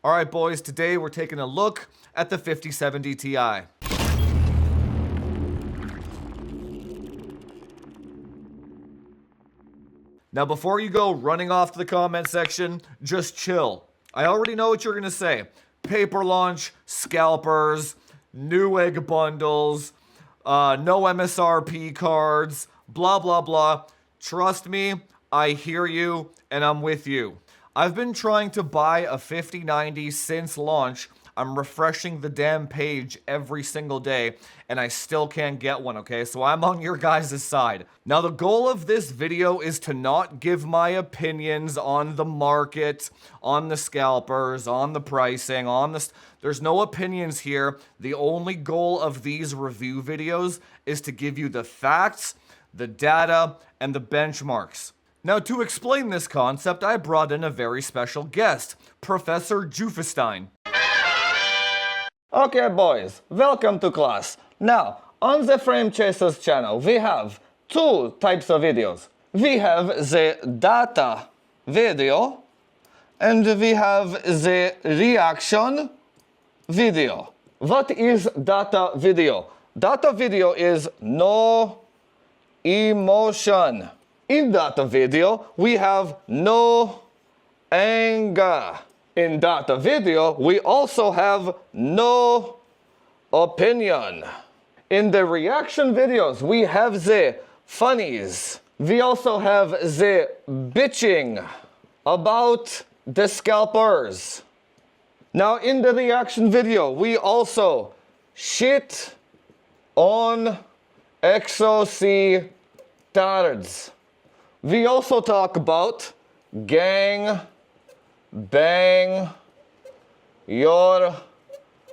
Alright boys, today we're taking a look at the 5070 Ti. Now before you go running off to the comment section, just chill. I already know what you're gonna say. Paper launch, scalpers, Newegg bundles, no MSRP cards, blah blah blah. Trust me, I hear you and I'm with you. I've been trying to buy a 5090 since launch. I'm refreshing the damn page every single day and I still can't get one, okay? So I'm on your guys' side. Now the goal of this video is to not give my opinions on the market, on the scalpers, on the pricing, on the... There's no opinions here. The only goal of these review videos is to give you the facts, the data, and the benchmarks. Now, to explain this concept, I brought in a very special guest, Professor Jufestein. Okay, boys, welcome to class. Now, on the Frame Chasers channel, we have two types of videos. We have the data video, and we have the reaction video. What is data video? Data video is no emotion. In data video, we have no anger. In data video, we also have no opinion. In the reaction videos, we have the funnies. We also have the bitching about the scalpers. Now, in the reaction video, we also shit on XOC tards. We also talk about gang bang your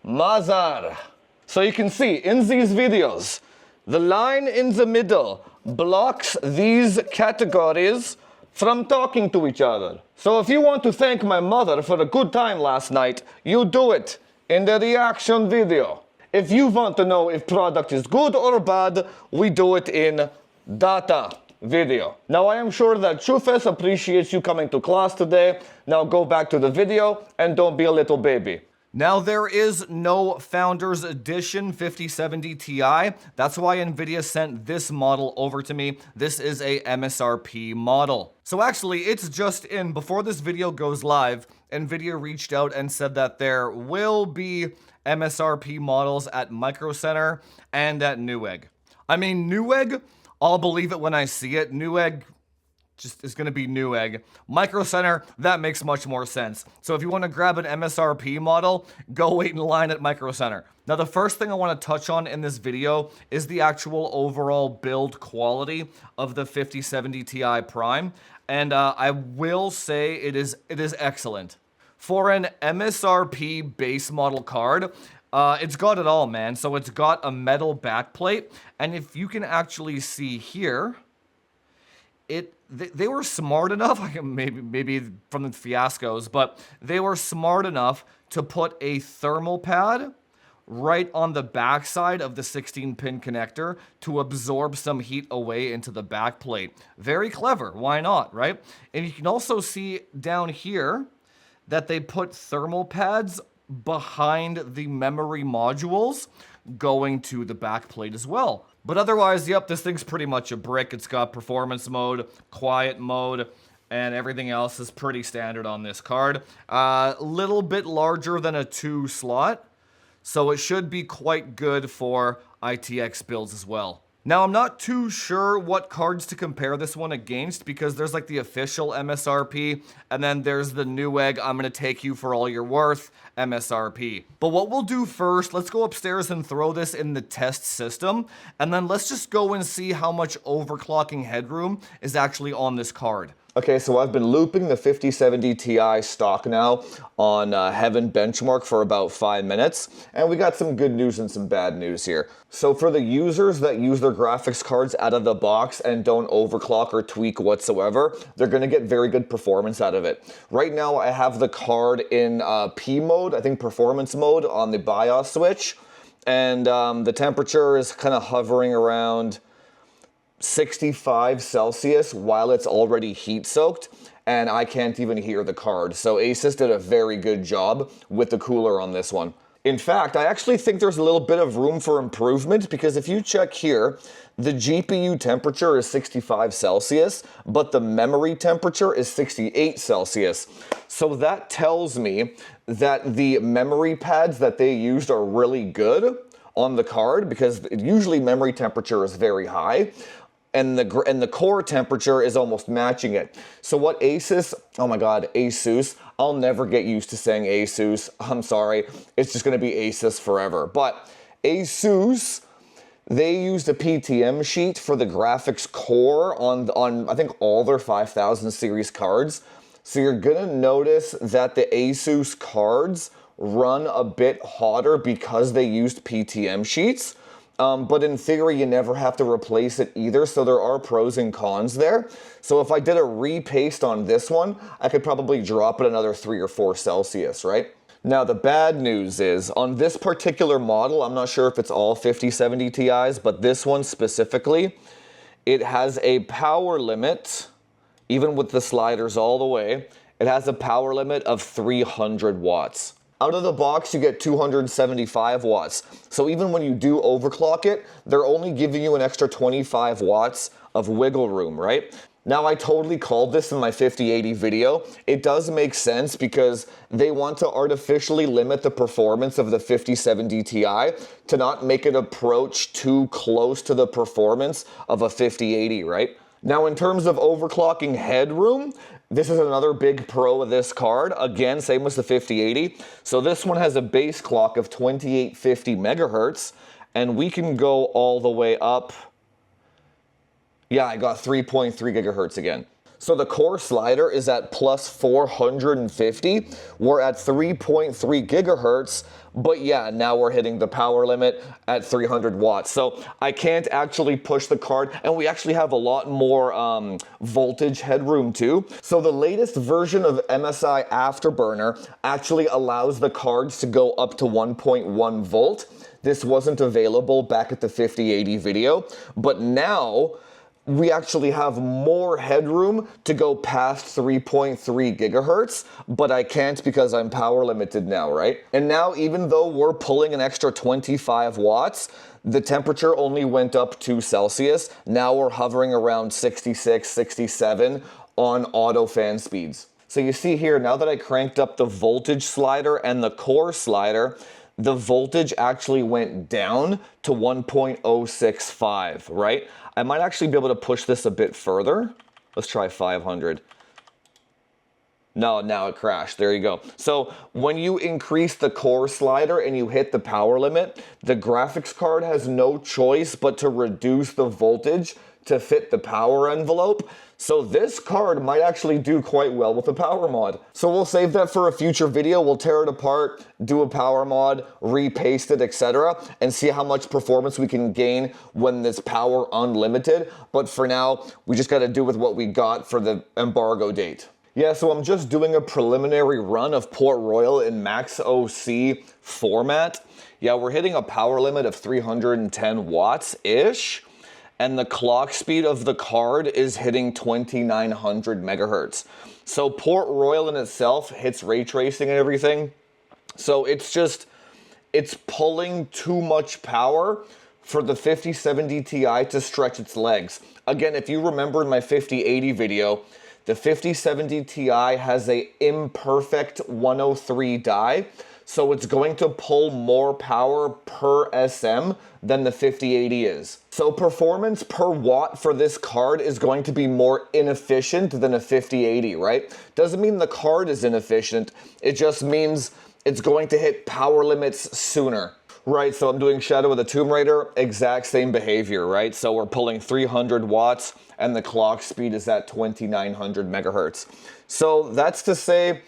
mother. So you can see in these videos, the line in the middle blocks these categories from talking to each other. So if you want to thank my mother for a good time last night, you do it in the reaction video. If you want to know if product is good or bad, we do it in data video. Now I am sure that Chufes appreciates you coming to class today. Now go back to the video and don't be a little baby. Now there is no Founders Edition 5070 Ti. That's why Nvidia sent this model over to me. This is a MSRP model. So actually it's just in, before this video goes live, Nvidia reached out and said that there will be MSRP models at Micro Center and at Newegg. I mean, Newegg, I'll believe it when I see it. Newegg just is going to be Newegg. Micro Center, that makes much more sense. So if you want to grab an MSRP model, go wait in line at Micro Center. Now the first thing I want to touch on in this video is the actual overall build quality of the 5070 Ti Prime. And I will say it is excellent. For an MSRP base model card, it's got it all, man. So it's got a metal backplate, and if you can actually see here, they were smart enough, maybe from the fiascos, but they were smart enough to put a thermal pad right on the backside of the 16-pin connector to absorb some heat away into the backplate. Very clever, why not, right? And you can also see down here that they put thermal pads behind the memory modules going to the back plate as well. But otherwise, yep, this thing's pretty much a brick. It's got performance mode, quiet mode, and everything else is pretty standard on this card. Little bit larger than a 2 slot, so it should be quite good for ITX builds as well. Now, I'm not too sure what cards to compare this one against because there's like the official MSRP and then there's the Newegg, I'm going to take you for all you're worth MSRP. But what we'll do first, let's go upstairs and throw this in the test system, and then let's just go and see how much overclocking headroom is actually on this card. Okay, so I've been looping the 5070 Ti stock now on Heaven Benchmark for about 5 minutes, and we got some good news and some bad news here. So for the users that use their graphics cards out of the box and don't overclock or tweak whatsoever, they're gonna get very good performance out of it. Right now I have the card in P mode, I think performance mode on the BIOS switch, and the temperature is kind of hovering around 65 Celsius while it's already heat soaked, and I can't even hear the card. So Asus did a very good job with the cooler on this one. In fact, I actually think there's a little bit of room for improvement, because if you check here, the GPU temperature is 65 Celsius, but the memory temperature is 68 Celsius. So that tells me that the memory pads that they used are really good on the card, because usually memory temperature is very high, and the core temperature is almost matching it. So what Asus, oh my god, Asus, I'll never get used to saying Asus, I'm sorry, it's just gonna be Asus forever. But Asus, they used a PTM sheet for the graphics core on I think all their 5000 series cards. So you're gonna notice that the Asus cards run a bit hotter because they used PTM sheets. But in theory, you never have to replace it either, so there are pros and cons there. So if I did a repaste on this one, I could probably drop it another 3 or 4 Celsius, right? Now the bad news is, on this particular model, I'm not sure if it's all 5070 Ti's, but this one specifically, it has a power limit, even with the sliders all the way, it has a power limit of 300 watts. Out of the box, you get 275 watts. So even when you do overclock it, they're only giving you an extra 25 watts of wiggle room, right? Now, I totally called this in my 5080 video. It does make sense because they want to artificially limit the performance of the 5070 Ti to not make it approach too close to the performance of a 5080, right? Now, in terms of overclocking headroom, this is another big pro of this card. Again, same as the 5080. So this one has a base clock of 2850 megahertz, and we can go all the way up. Yeah, I got 3.3 gigahertz again. So the core slider is at plus 450. We're at 3.3 gigahertz, but yeah, now we're hitting the power limit at 300 watts. So I can't actually push the card, and we actually have a lot more voltage headroom too. So the latest version of MSI Afterburner actually allows the cards to go up to 1.1 volt. This wasn't available back at the 5080 video, but now we actually have more headroom to go past 3.3 gigahertz, but I can't because I'm power limited now, right? And now, even though we're pulling an extra 25 watts, the temperature only went up 2 Celsius. Now we're hovering around 66, 67 on auto fan speeds. So you see here, now that I cranked up the voltage slider and the core slider, the voltage actually went down to 1.065, right? I might actually be able to push this a bit further. Let's try 500. No, now it crashed. There you go. So when you increase the core slider and you hit the power limit, the graphics card has no choice but to reduce the voltage to fit the power envelope. So this card might actually do quite well with a power mod. So we'll save that for a future video. We'll tear it apart, do a power mod, repaste it, etc., and see how much performance we can gain when this power unlimited. But for now, we just got to do with what we got for the embargo date. Yeah, so I'm just doing a preliminary run of Port Royal in Max OC format. Yeah, we're hitting a power limit of 310 watts-ish. And the clock speed of the card is hitting 2900 megahertz. So Port Royal in itself hits ray tracing and everything. So it's pulling too much power for the 5070 Ti to stretch its legs. Again, if you remember in my 5080 video, the 5070 Ti has a imperfect 103 die. So it's going to pull more power per SM than the 5080 is. So performance per watt for this card is going to be more inefficient than a 5080, right? Doesn't mean the card is inefficient, it just means it's going to hit power limits sooner. Right, so I'm doing Shadow of the Tomb Raider, exact same behavior, right? So we're pulling 300 watts and the clock speed is at 2900 megahertz. So that's to say,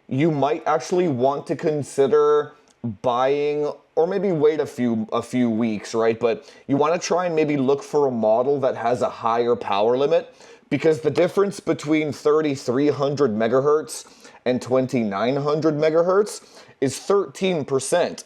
you might actually want to consider buying, or maybe wait a few weeks, right? But you want to try and maybe look for a model that has a higher power limit, because the difference between 3300 megahertz and 2900 megahertz is 13%.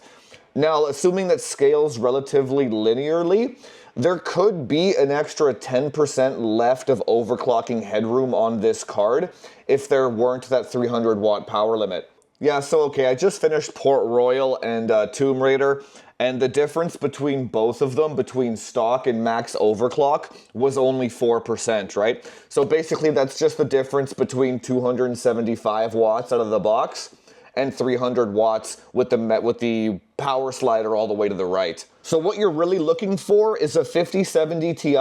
Now, assuming that scales relatively linearly, There could be an extra 10% left of overclocking headroom on this card if there weren't that 300 watt power limit. Yeah, so okay, I just finished Port Royal and Tomb Raider, and the difference between both of them, between stock and max overclock, was only 4%, right? So basically that's just the difference between 275 watts out of the box and 300 watts with the power slider all the way to the right. So what you're really looking for is a 5070 Ti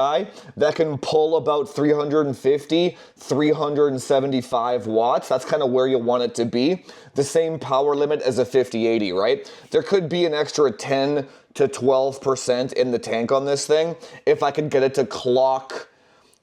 that can pull about 350, 375 watts. That's kind of where you want it to be. The same power limit as a 5080, right? There could be an extra 10 to 12% in the tank on this thing if I could get it to clock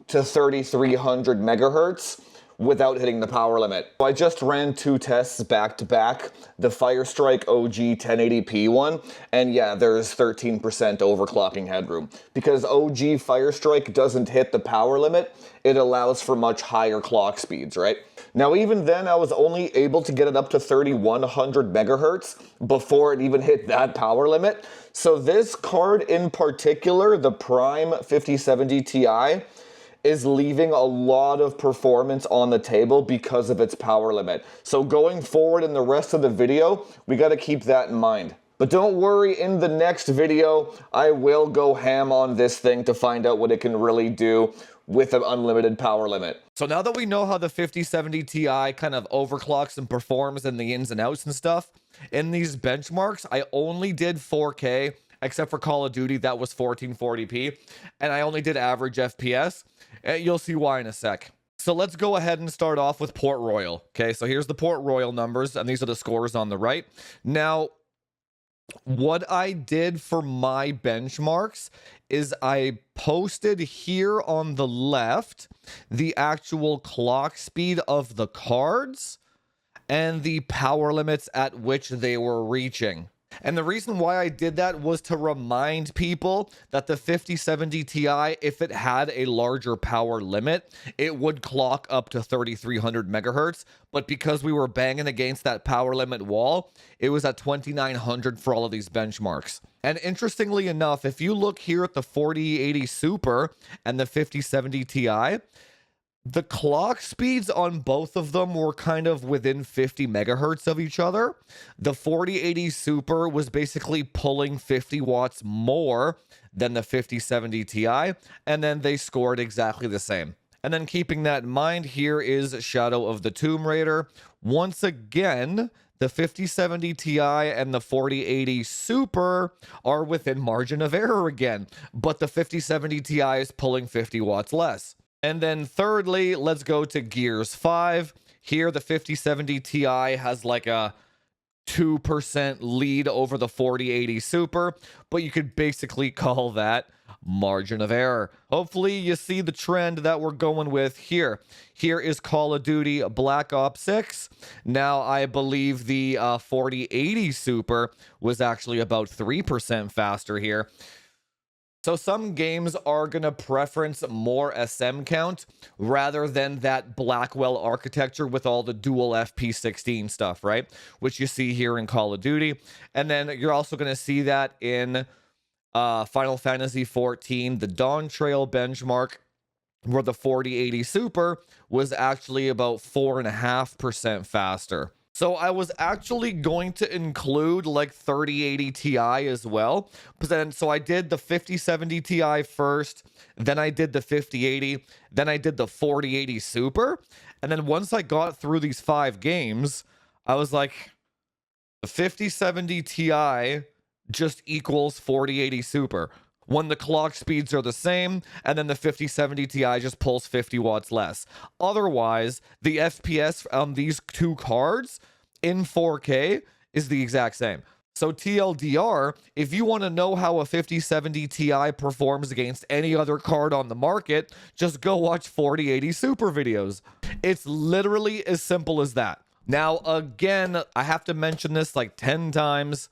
to 3300 megahertz without hitting the power limit. So I just ran 2 tests back to back, the Firestrike OG 1080p one, and yeah, there's 13% overclocking headroom. Because OG Firestrike doesn't hit the power limit, it allows for much higher clock speeds, right? Now even then, I was only able to get it up to 3100 megahertz before it even hit that power limit. So this card in particular, the Prime 5070 Ti, is leaving a lot of performance on the table because of its power limit. So going forward in the rest of the video, we gotta keep that in mind. But don't worry, in the next video, I will go ham on this thing to find out what it can really do with an unlimited power limit. So now that we know how the 5070 Ti kind of overclocks and performs and the ins and outs and stuff, in these benchmarks, I only did 4K, except for Call of Duty, that was 1440p, and I only did average FPS. You'll see why in a sec. So let's go ahead and start off with Port Royal. Okay, so here's the Port Royal numbers, and these are the scores on the right. Now, what I did for my benchmarks is I posted here on the left the actual clock speed of the cards and the power limits at which they were reaching. And the reason why I did that was to remind people that the 5070 Ti, if it had a larger power limit, it would clock up to 3300 megahertz. But because we were banging against that power limit wall, it was at 2900 for all of these benchmarks. And interestingly enough, if you look here at the 4080 Super and the 5070 Ti, the clock speeds on both of them were kind of within 50 megahertz of each other. The 4080 Super was basically pulling 50 watts more than the 5070 Ti, and then they scored exactly the same. And then keeping that in mind, here is Shadow of the Tomb Raider. Once again, the 5070 Ti and the 4080 Super are within margin of error again, but the 5070 Ti is pulling 50 watts less. And then thirdly, let's go to Gears 5. Here, the 5070 Ti has like a 2% lead over the 4080 Super, but you could basically call that margin of error. Hopefully you see the trend that we're going with here. Here is Call of Duty Black Ops 6. Now, I believe the 4080 Super was actually about 3% faster here. So some games are going to preference more SM count rather than that Blackwell architecture with all the dual FP16 stuff, right? Which you see here in Call of Duty. And then you're also going to see that in Final Fantasy XIV, the Dawn Trail benchmark, where the 4080 Super was actually about 4.5% faster. So I was actually going to include like 3080 Ti as well. But then, so I did the 5070 Ti first, then I did the 5080, then I did the 4080 Super. And then once I got through these 5 games, I was like, the 5070 Ti just equals 4080 Super. When the clock speeds are the same, and then the 5070 Ti just pulls 50 watts less. Otherwise, the FPS on these two cards in 4K is the exact same. So TLDR, if you want to know how a 5070 Ti performs against any other card on the market, just go watch 4080 Super videos. It's literally as simple as that. Now, again, I have to mention this like 10 times.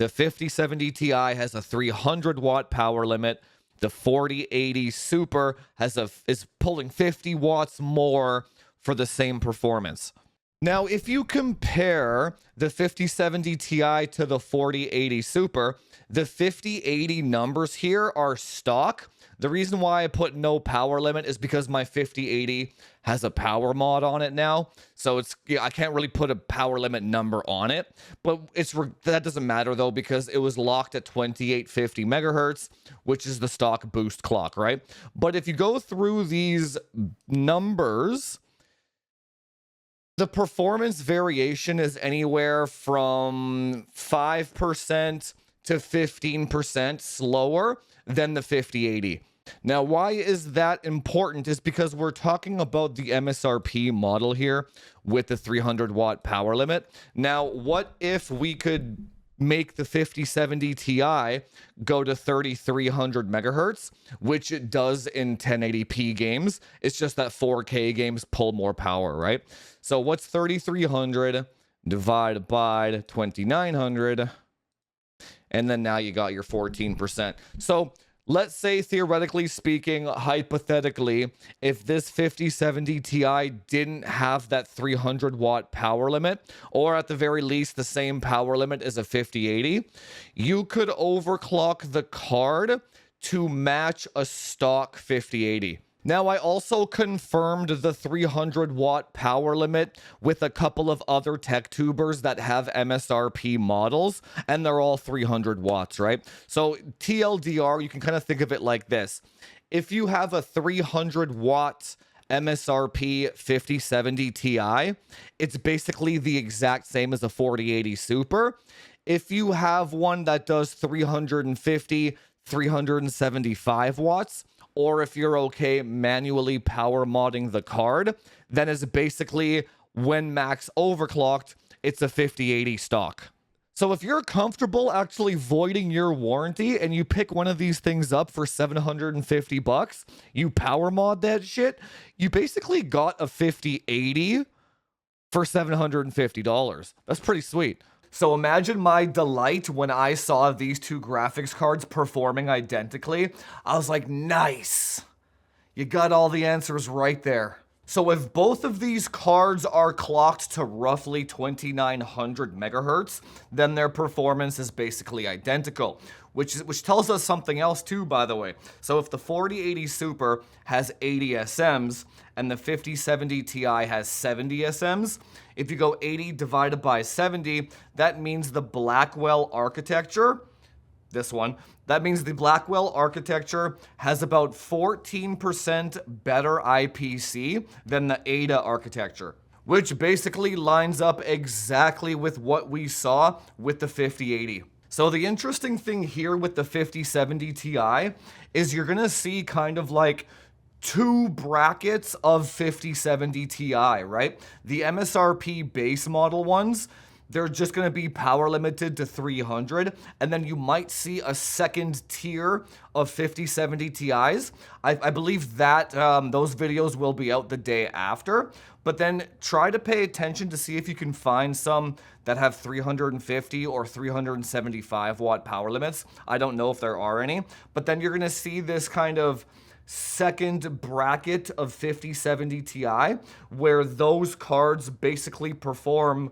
The 5070 Ti has a 300 watt power limit. The 4080 Super is pulling 50 watts more for the same performance. Now, if you compare the 5070 Ti to the 4080 Super, the 5080 numbers here are stock. The reason why I put no power limit is because my 5080 has a power mod on it now. So I can't really put a power limit number on it, but that doesn't matter though, because it was locked at 2850 megahertz, which is the stock boost clock, right? But if you go through these numbers, the performance variation is anywhere from 5% to 15% slower than the 5080. Now, why is that important? Is because we're talking about the MSRP model here with the 300 watt power limit. Now, what if we could make the 5070 Ti go to 3300 megahertz, which it does in 1080p games? It's just that 4K games pull more power, right? So what's 3300 divided by 2900? And then now you got your 14%. So let's say, theoretically speaking, hypothetically, if this 5070 Ti didn't have that 300 watt power limit, or at the very least the same power limit as a 5080, you could overclock the card to match a stock 5080. Now, I also confirmed the 300 watt power limit with a couple of other tech tubers that have MSRP models, and they're all 300 watts, right? So TLDR, you can kind of think of it like this. If you have a 300 watt MSRP 5070 Ti, it's basically the exact same as a 4080 Super. If you have one that does 350, 375 watts, or if you're okay manually power modding the card, then it's basically, when max overclocked, it's a 5080 stock. So if you're comfortable actually voiding your warranty and you pick one of these things up for $750, you power mod that shit, you basically got a 5080 for $750. That's pretty sweet. So imagine my delight when I saw these two graphics cards performing identically. I was like, nice. You got all the answers right there. So if both of these cards are clocked to roughly 2900 megahertz, then their performance is basically identical, which tells us something else too, by the way. So if the 4080 Super has 80 SMs and the 5070 Ti has 70 SMs, if you go 80 divided by 70, that means the Blackwell architecture, this one, that means the Blackwell architecture has about 14% better IPC than the Ada architecture, which basically lines up exactly with what we saw with the 5080. So the interesting thing here with the 5070 Ti is you're gonna see kind of like two brackets of 5070 Ti, right? The MSRP base model ones, they're just going to be power limited to 300, and then you might see a second tier of 5070 Ti's. I believe that those videos will be out the day after, but then try to pay attention to see if you can find some that have 350 or 375 watt power limits. I don't know if there are any, but then you're going to see this kind of second bracket of 5070 Ti where those cards basically perform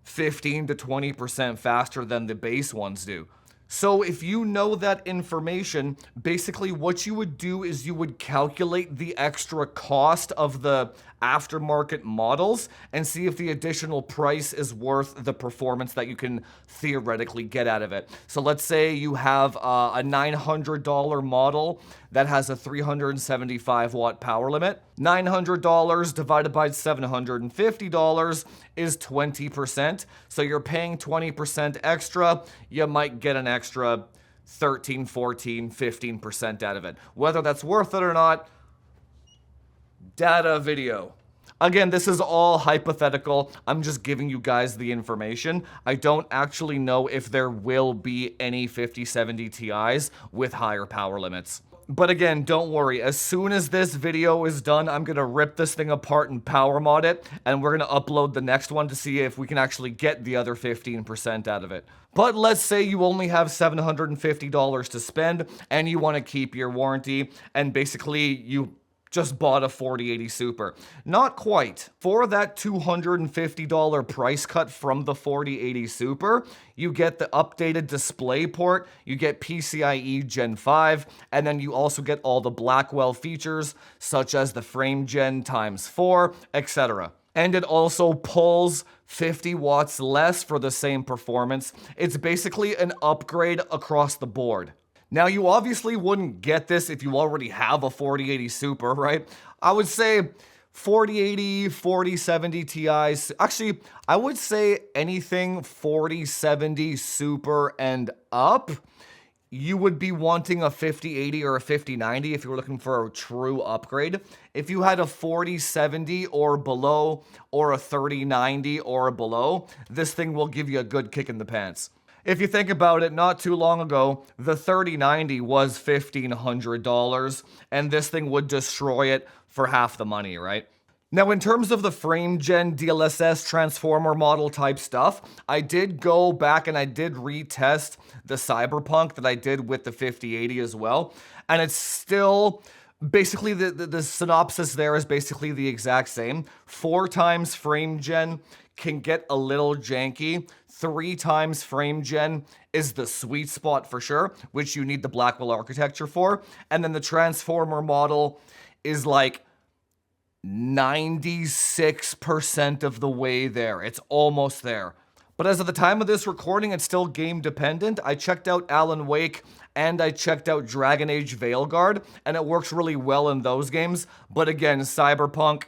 15 to 20% faster than the base ones do. So if you know that information, basically what you would do is you would calculate the extra cost of the aftermarket models and see if the additional price is worth the performance that you can theoretically get out of it. So let's say you have a $900 model that has a 375 watt power limit. $900 divided by $750 is 20%. So you're paying 20% extra. You might get an extra 13, 14, 15% out of it. Whether that's worth it or not, data video. Again, this is all hypothetical. I'm just giving you guys the information. I don't actually know if there will be any 5070 Ti's with higher power limits. But again, don't worry. As soon as this video is done, I'm going to rip this thing apart and power mod it, and we're going to upload the next one to see if we can actually get the other 15% out of it. But let's say you only have $750 to spend, and you want to keep your warranty, and basically you just bought a 4080 Super. Not quite. For that $250 price cut from the 4080 Super, you get the updated display port, you get PCIe Gen 5, and then you also get all the Blackwell features, such as the frame gen ×4, etc. And it also pulls 50 watts less for the same performance. It's basically an upgrade across the board. Now, you obviously wouldn't get this if you already have a 4080 Super, right? I would say 4080, 4070 Ti's. Actually, I would say anything 4070 Super and up, you would be wanting a 5080 or a 5090 if you were looking for a true upgrade. If you had a 4070 or below, or a 3090 or below, this thing will give you a good kick in the pants. If you think about it, not too long ago, the 3090 was $1,500, and this thing would destroy it for half the money, right? Now, in terms of the frame gen DLSS transformer model type stuff, I did go back and I did retest the Cyberpunk that I did with the 5080 as well, and it's still basically the synopsis there is basically the exact same. 4 times frame gen can get a little janky. 3 times frame gen is the sweet spot for sure, which you need the Blackwell architecture for. And then the transformer model is like 96% of the way there. It's almost there. But as of the time of this recording, it's still game dependent. I checked out Alan Wake and I checked out Dragon Age Veilguard, and it works really well in those games. But again, Cyberpunk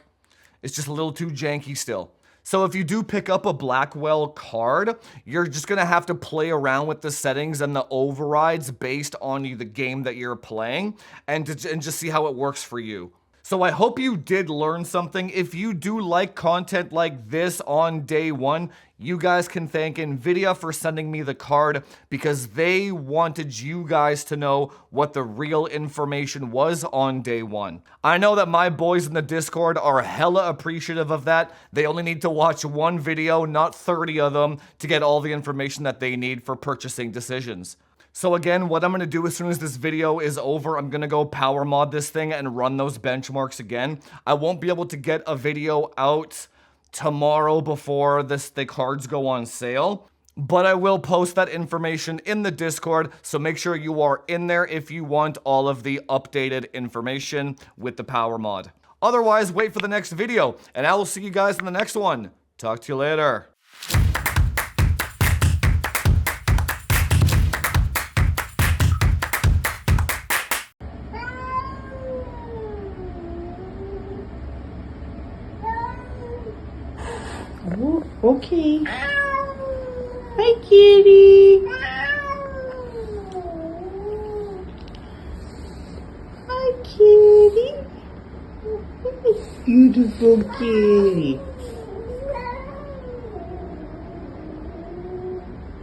is just a little too janky still. So if you do pick up a Blackwell card, you're just going to have to play around with the settings and the overrides based on the game that you're playing and just see how it works for you. So I hope you did learn something. If you do like content like this on day one, you guys can thank NVIDIA for sending me the card because they wanted you guys to know what the real information was on day one. I know that my boys in the Discord are hella appreciative of that. They only need to watch one video, not 30 of them, to get all the information that they need for purchasing decisions. So again, what I'm going to do as soon as this video is over, I'm going to go power mod this thing and run those benchmarks again. I won't be able to get a video out tomorrow before the cards go on sale, but I will post that information in the Discord, so make sure you are in there if you want all of the updated information with the power mod. Otherwise, wait for the next video, and I will see you guys in the next one. Talk to you later. Oh, okay. Hi, kitty. Hi, kitty. Beautiful kitty.